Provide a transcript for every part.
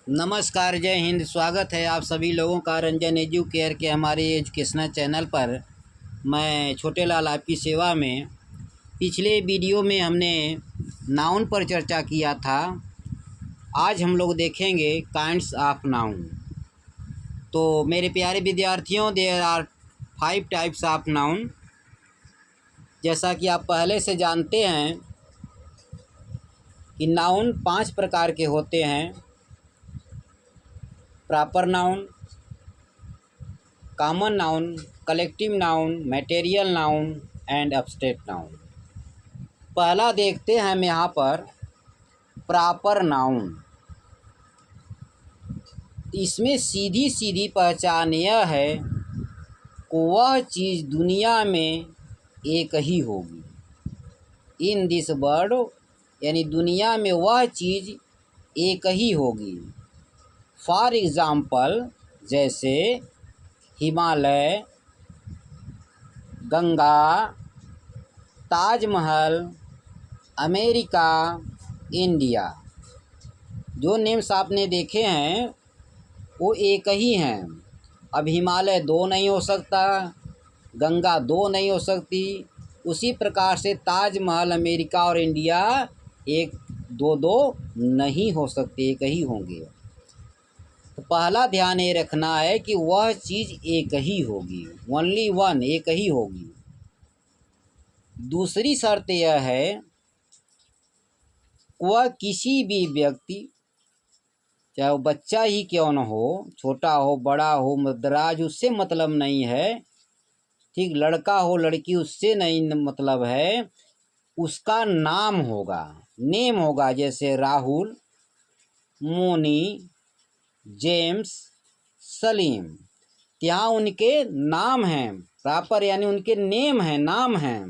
नमस्कार, जय हिंद। स्वागत है आप सभी लोगों का रंजन एजुकेयर के हमारे एजुकेशनल चैनल पर। मैं छोटे लाल आपकी सेवा में। पिछले वीडियो में हमने नाउन पर चर्चा किया था। आज हम लोग देखेंगे काइंड्स ऑफ नाउन। तो मेरे प्यारे विद्यार्थियों, there are 5 types of noun. जैसा कि आप पहले से जानते हैं कि नाउन 5 प्रकार के होते हैं: proper noun, common noun, collective noun, material noun and abstract noun. पहला देखते हैं हम यहाँ पर प्रॉपर नाउन। इसमें सीधी सीधी पहचान यह है कि वह चीज़ दुनिया में एक ही होगी। इन दिस वर्ल्ड, यानी दुनिया में वह चीज़ एक ही होगी। फॉर एग्ज़ाम्पल, जैसे हिमालय, गंगा, ताजमहल, अमेरिका, इंडिया। जो नेम्स आपने देखे हैं वो एक ही हैं। अब हिमालय 2 नहीं हो सकता, गंगा 2 नहीं हो सकती। उसी प्रकार से ताजमहल, अमेरिका और इंडिया एक दो नहीं हो सकते, एक ही होंगे। तो पहला ध्यान ये रखना है कि वह चीज़ एक ही होगी, ओनली वन, एक ही होगी। दूसरी शर्त यह है वह किसी भी व्यक्ति, चाहे वो बच्चा ही क्यों न हो, छोटा हो, बड़ा हो, दराज, उससे मतलब नहीं है। ठीक, लड़का हो, लड़की, उससे नहीं मतलब है। उसका नाम होगा, नेम होगा। जैसे राहुल, मोनी, जेम्स, सलीम। यहाँ उनके नाम हैं, प्रॉपर यानी उनके नेम हैं, नाम हैं,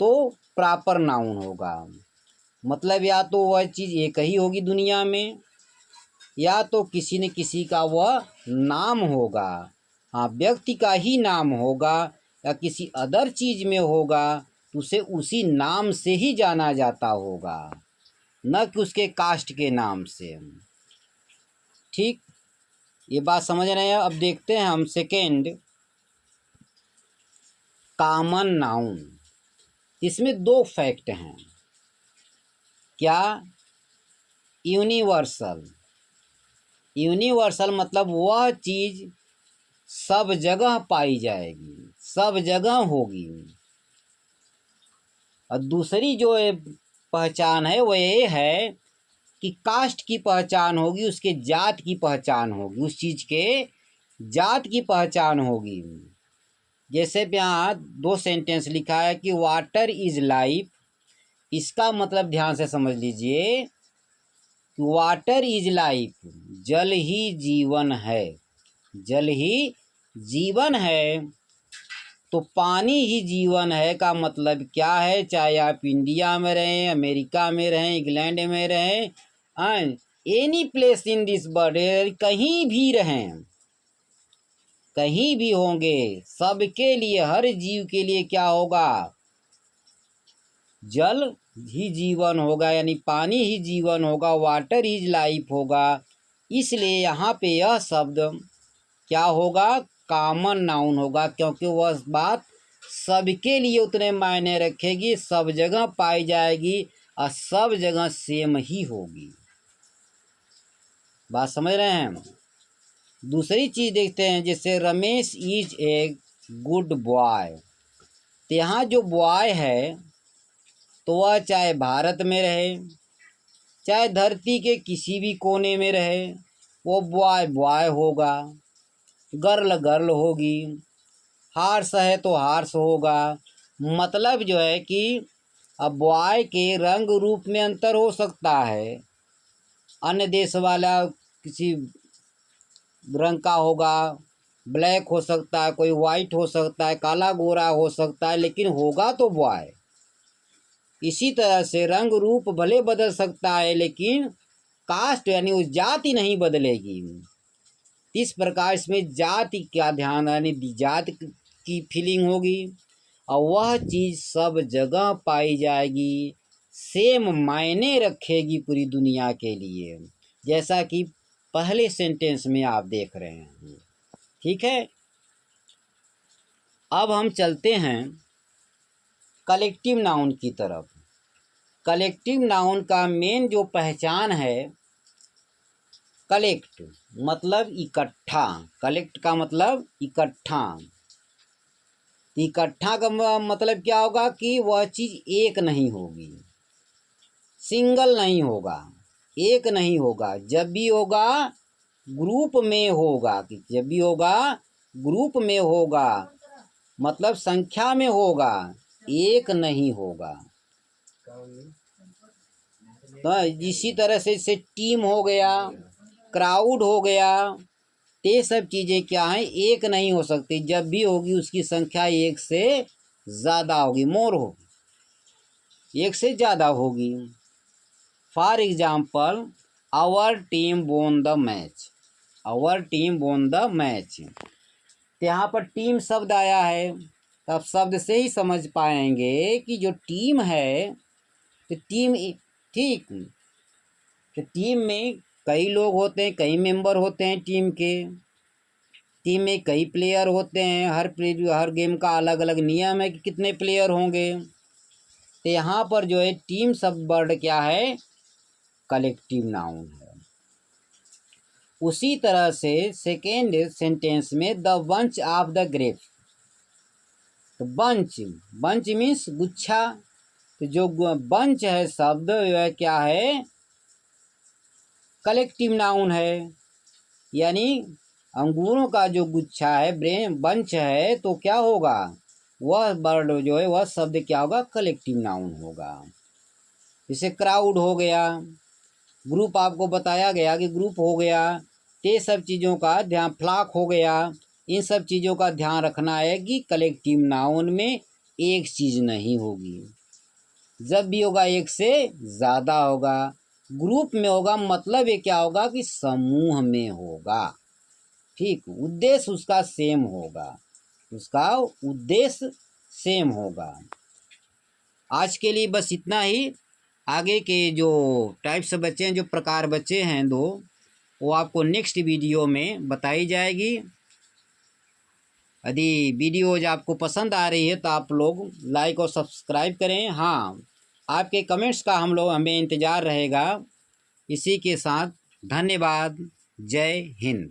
तो प्रॉपर नाउन होगा। मतलब या तो वह चीज़ एक ही होगी दुनिया में, या तो किसी न किसी का वह नाम होगा। हाँ, व्यक्ति का ही नाम होगा या किसी अदर चीज़ में होगा तो उसे उसी नाम से ही जाना जाता होगा, न कि उसके कास्ट के नाम से। ठीक, ये बात समझ रहे हैं। अब देखते हैं हम सेकेंड, कॉमन नाउन। इसमें 2 फैक्ट हैं। क्या? यूनिवर्सल। यूनिवर्सल मतलब वह चीज़ सब जगह पाई जाएगी, सब जगह होगी। और दूसरी जो पहचान है वो ये है कि कास्ट की पहचान होगी, उसके जात की पहचान होगी, उस चीज़ के जात की पहचान होगी। जैसे यहाँ 2 सेंटेंस लिखा है कि वाटर इज़ लाइफ। इसका मतलब ध्यान से समझ लीजिए, वाटर इज़ लाइफ, जल ही जीवन है, जल ही जीवन है। तो पानी ही जीवन है का मतलब क्या है? चाहे आप इंडिया में रहें, अमेरिका में रहें, इंग्लैंड में रहें, any place in this world, कहीं भी रहें, कहीं भी होंगे, सबके लिए, हर जीव के लिए क्या होगा? जल ही जीवन होगा, यानी पानी ही जीवन होगा, वाटर इज लाइफ होगा। इसलिए यहाँ पे यह शब्द क्या होगा? कॉमन नाउन होगा, क्योंकि वह बात सबके लिए उतने मायने रखेगी, सब जगह पाई जाएगी और सब जगह सेम ही होगी। बात समझ रहे हैं? दूसरी चीज़ देखते हैं, जैसे Ramesh is a good boy. तो यहाँ जो बॉय है तो वह चाहे भारत में रहे, चाहे धरती के किसी भी कोने में रहे, वो बॉय बॉय होगा, गर्ल गर्ल होगी, हार्स है तो हार्स होगा। मतलब जो है कि अब बॉय के रंग रूप में अंतर हो सकता है। अन्य देश वाला किसी रंग का होगा, ब्लैक हो सकता है, कोई वाइट हो सकता है, काला गोरा हो सकता है, लेकिन होगा तो बॉय। इसी तरह से रंग रूप भले बदल सकता है, लेकिन कास्ट यानी उस जाति नहीं बदलेगी। इस प्रकार इसमें जाति का ध्यान, यानी जात की फीलिंग होगी और वह चीज़ सब जगह पाई जाएगी, सेम मायने रखेगी पूरी दुनिया के लिए, जैसा कि पहले सेंटेंस में आप देख रहे हैं। ठीक है, अब हम चलते हैं कलेक्टिव नाउन की तरफ। कलेक्टिव नाउन का मेन जो पहचान है, कलेक्ट मतलब इकट्ठा, कलेक्ट का मतलब इकट्ठा। इकट्ठा का मतलब क्या होगा कि वह चीज़ एक नहीं होगी, सिंगल नहीं होगा, एक नहीं होगा। जब भी होगा ग्रुप में होगा, कि जब भी होगा ग्रुप में होगा, मतलब संख्या में होगा, एक नहीं होगा। तो इसी तरह से टीम हो गया, क्राउड हो गया, ये सब चीज़ें क्या हैं, एक नहीं हो सकती। जब भी होगी उसकी संख्या एक से ज़्यादा होगी, मोर होगी, एक से ज़्यादा होगी। For example, our team won the match, our team won the match. तो यहाँ पर टीम शब्द आया है, तब शब्द से ही समझ पाएंगे कि जो टीम है, तो टीम, ठीक, तो टीम में कई लोग होते हैं, कई मेंबर होते हैं टीम के। टीम में कई प्लेयर होते हैं, हर गेम का अलग अलग नियम है कि कितने प्लेयर होंगे। तो यहाँ पर जो है टीम शब्द वर्ड क्या है, कलेक्टिव नाउन है। उसी तरह से सेकेंड सेंटेंस में the bunch of the grape, तो बंच, बंच मीन्स गुच्छा। तो जो बंच है शब्द वह क्या है, कलेक्टिव नाउन है। यानी अंगूरों का जो गुच्छा है, ब्रेन बंच है, तो क्या होगा, वह वर्ड जो है, वह शब्द क्या होगा, कलेक्टिव नाउन होगा। जैसे क्राउड हो गया, ग्रुप आपको बताया गया कि ग्रुप हो गया। ये सब चीज़ों का ध्यान, फ्लॉक हो गया, इन सब चीज़ों का ध्यान रखना है कि कलेक्टिव नाउन में एक चीज़ नहीं होगी। जब भी होगा एक से ज़्यादा होगा। ग्रुप में होगा मतलब ये क्या होगा कि समूह में होगा। ठीक, उद्देश्य उसका सेम होगा, उसका उद्देश्य सेम होगा। आज के लिए बस इतना ही। आगे के जो टाइप्स बचे हैं, जो प्रकार बचे हैं दो, वो आपको नेक्स्ट वीडियो में बताई जाएगी। यदि वीडियोज आपको पसंद आ रही है तो आप लोग लाइक और सब्सक्राइब करें। हाँ, आपके कमेंट्स का हमें इंतज़ार रहेगा। इसी के साथ धन्यवाद। जय हिंद।